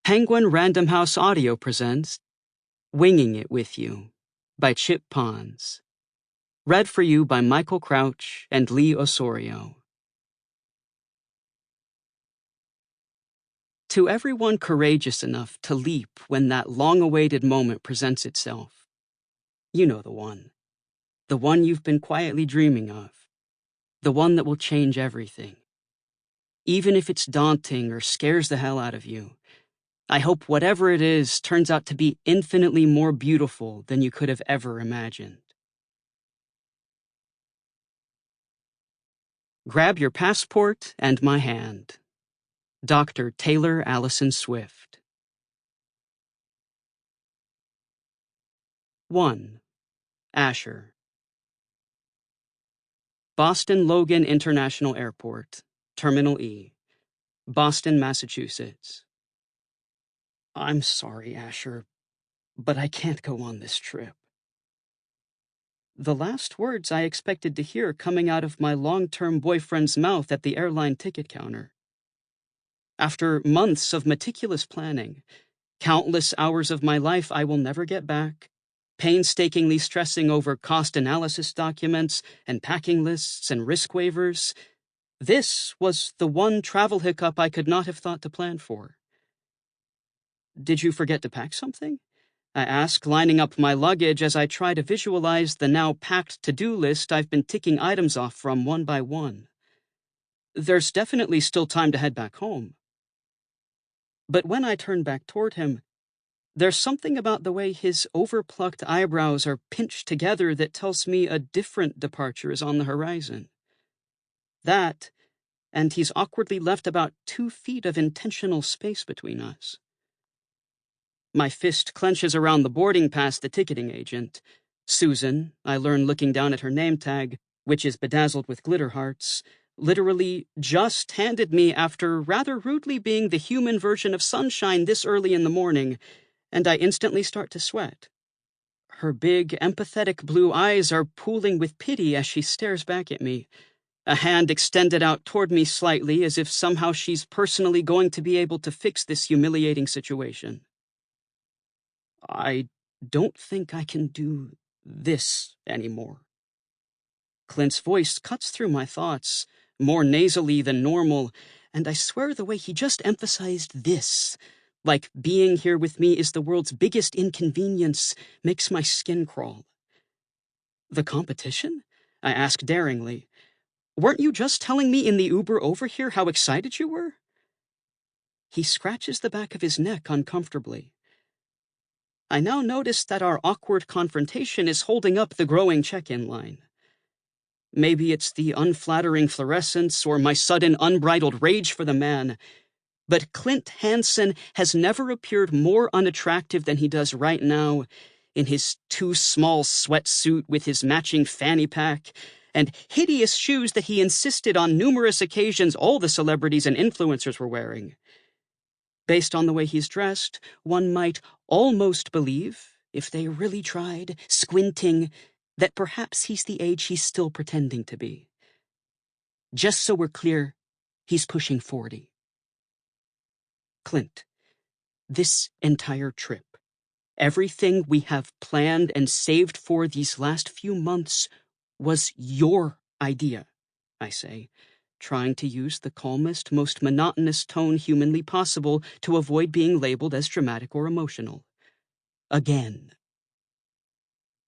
Penguin Random House Audio presents Winging It With You by Chip Pons. Read for you by Michael Crouch and Lee Osorio. To everyone courageous enough to leap when that long-awaited moment presents itself. You know the one you've been quietly dreaming of, the one that will change everything. Even if it's daunting or scares the hell out of you, I hope whatever it is turns out to be infinitely more beautiful than you could have ever imagined. Grab your passport and my hand. Dr. Taylor Allison Swift. 1. Asher. Boston Logan International Airport, Terminal E, Boston, Massachusetts. I'm sorry, Asher, but I can't go on this trip. The last words I expected to hear coming out of my long-term boyfriend's mouth at the airline ticket counter. After months of meticulous planning, countless hours of my life I will never get back, painstakingly stressing over cost analysis documents and packing lists and risk waivers, this was the one travel hiccup I could not have thought to plan for. Did you forget to pack something? I ask, lining up my luggage as I try to visualize the now packed to-do list I've been ticking items off from one by one. There's definitely still time to head back home. But when I turn back toward him, there's something about the way his overplucked eyebrows are pinched together that tells me a different departure is on the horizon. That, and he's awkwardly left about 2 feet of intentional space between us. My fist clenches around the boarding pass the ticketing agent. Susan, I learn looking down at her name tag, which is bedazzled with glitter hearts, literally just handed me after rather rudely being the human version of sunshine this early in the morning, and I instantly start to sweat. Her big, empathetic blue eyes are pooling with pity as she stares back at me, a hand extended out toward me slightly as if somehow she's personally going to be able to fix this humiliating situation. I don't think I can do this anymore. Clint's voice cuts through my thoughts, more nasally than normal, and I swear the way he just emphasized this, like being here with me is the world's biggest inconvenience, makes my skin crawl. The competition? I ask daringly. Weren't you just telling me in the Uber over here how excited you were? He scratches the back of his neck uncomfortably. I now notice that our awkward confrontation is holding up the growing check-in line. Maybe it's the unflattering fluorescence or my sudden unbridled rage for the man, but Clint Hansen has never appeared more unattractive than he does right now, in his too small sweatsuit with his matching fanny pack, and hideous shoes that he insisted on numerous occasions all the celebrities and influencers were wearing. Based on the way he's dressed, one might almost believe, if they really tried, squinting, that perhaps he's the age he's still pretending to be. Just so we're clear, he's pushing 40. Clint, this entire trip, everything we have planned and saved for these last few months was your idea, I say, trying to use the calmest, most monotonous tone humanly possible to avoid being labeled as dramatic or emotional. Again.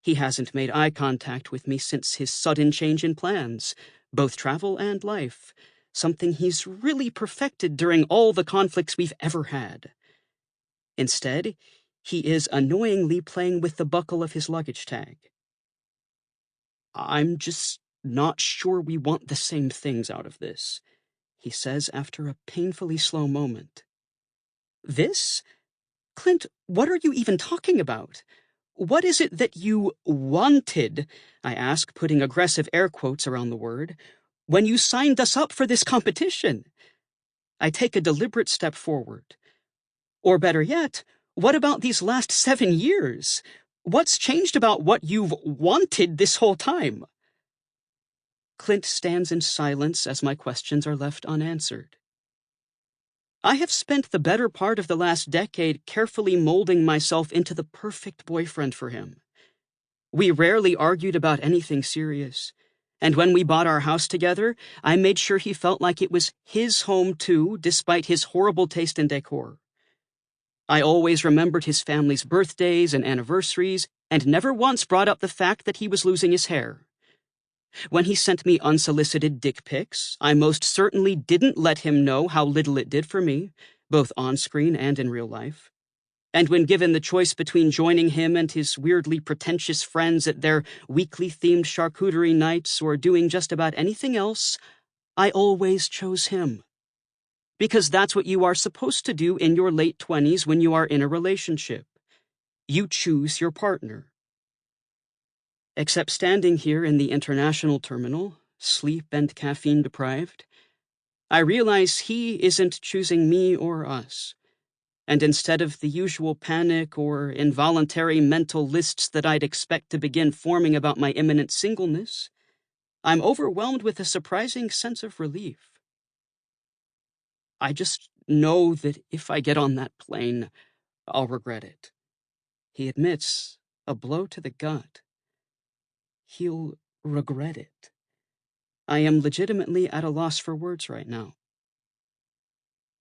He hasn't made eye contact with me since his sudden change in plans, both travel and life, something he's really perfected during all the conflicts we've ever had. Instead, he is annoyingly playing with the buckle of his luggage tag. I'm just not sure we want the same things out of this, he says after a painfully slow moment. This? Clint, what are you even talking about? What is it that you wanted, I ask, putting aggressive air quotes around the word, when you signed us up for this competition? I take a deliberate step forward. Or better yet, what about these last 7 years? What's changed about what you've wanted this whole time? Clint stands in silence as my questions are left unanswered. I have spent the better part of the last decade carefully molding myself into the perfect boyfriend for him. We rarely argued about anything serious, and when we bought our house together, I made sure he felt like it was his home too, despite his horrible taste in decor. I always remembered his family's birthdays and anniversaries, and never once brought up the fact that he was losing his hair. When he sent me unsolicited dick pics, I most certainly didn't let him know how little it did for me, both on screen and in real life. And when given the choice between joining him and his weirdly pretentious friends at their weekly themed charcuterie nights or doing just about anything else, I always chose him. Because that's what you are supposed to do in your late 20s when you are in a relationship. You choose your partner. Except standing here in the international terminal, sleep and caffeine deprived, I realize he isn't choosing me or us. And instead of the usual panic or involuntary mental lists that I'd expect to begin forming about my imminent singleness, I'm overwhelmed with a surprising sense of relief. I just know that if I get on that plane, I'll regret it. He admits, a blow to the gut. He'll regret it. I am legitimately at a loss for words right now.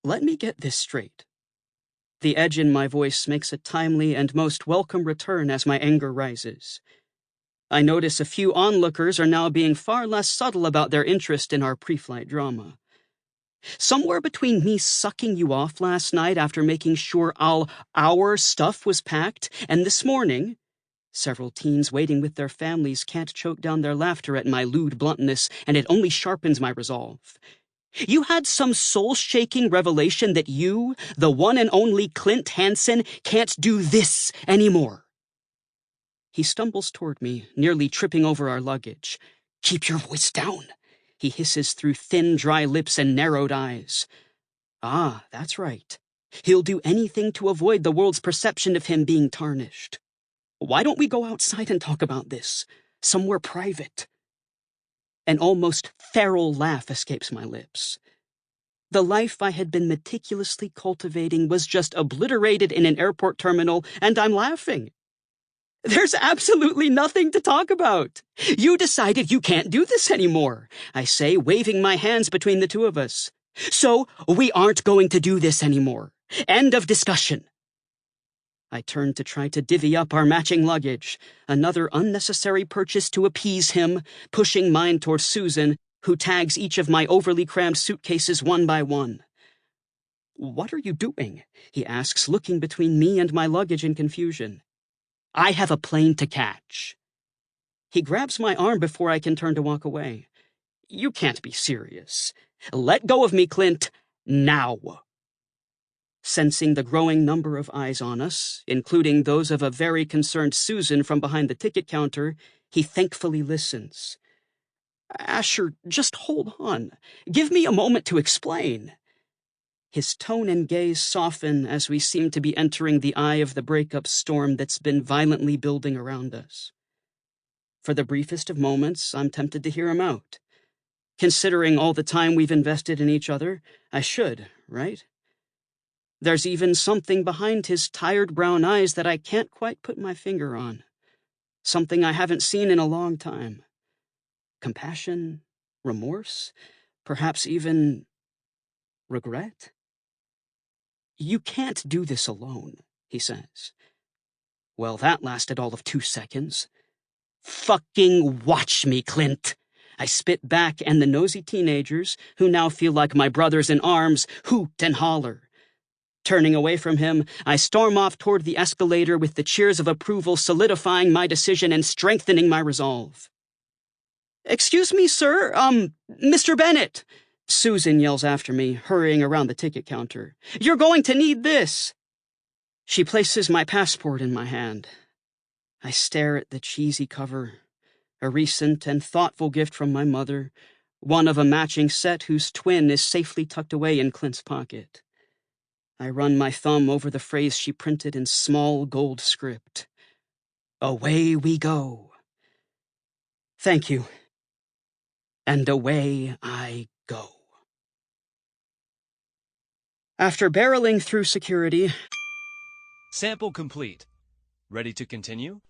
Let me get this straight. The edge in my voice makes a timely and most welcome return as my anger rises. I notice a few onlookers are now being far less subtle about their interest in our pre-flight drama. Somewhere between me sucking you off last night after making sure all our stuff was packed, and this morning, several teens waiting with their families can't choke down their laughter at my lewd bluntness, and it only sharpens my resolve. You had some soul-shaking revelation that you, the one and only Clint Hansen, can't do this anymore. He stumbles toward me, nearly tripping over our luggage. Keep your voice down, he hisses through thin, dry lips and narrowed eyes. Ah, that's right. He'll do anything to avoid the world's perception of him being tarnished. Why don't we go outside and talk about this? Somewhere private. An almost feral laugh escapes my lips. The life I had been meticulously cultivating was just obliterated in an airport terminal, and I'm laughing. There's absolutely nothing to talk about. You decided you can't do this anymore, I say, waving my hands between the two of us. So we aren't going to do this anymore. End of discussion. I turned to try to divvy up our matching luggage, another unnecessary purchase to appease him, pushing mine toward Susan, who tags each of my overly crammed suitcases one by one. What are you doing? He asks, looking between me and my luggage in confusion. I have a plane to catch. He grabs my arm before I can turn to walk away. You can't be serious. Let go of me, Clint, now. Sensing the growing number of eyes on us, including those of a very concerned Susan from behind the ticket counter, he thankfully listens. Asher, just hold on. Give me a moment to explain. His tone and gaze soften as we seem to be entering the eye of the breakup storm that's been violently building around us. For the briefest of moments, I'm tempted to hear him out. Considering all the time we've invested in each other, I should, right? There's even something behind his tired brown eyes that I can't quite put my finger on. Something I haven't seen in a long time. Compassion, remorse, perhaps even regret? You can't do this alone, he says. Well, that lasted all of 2 seconds. Fucking watch me, Clint. I spit back, and the nosy teenagers, who now feel like my brothers in arms, hoot and holler. Turning away from him, I storm off toward the escalator with the cheers of approval solidifying my decision and strengthening my resolve. Excuse me, sir, Mr. Bennett, Susan yells after me, hurrying around the ticket counter. You're going to need this. She places my passport in my hand. I stare at the cheesy cover, a recent and thoughtful gift from my mother, one of a matching set whose twin is safely tucked away in Clint's pocket. I run my thumb over the phrase she printed in small gold script. Away we go. Thank you. And away I go. After barreling through security... Sample complete. Ready to continue?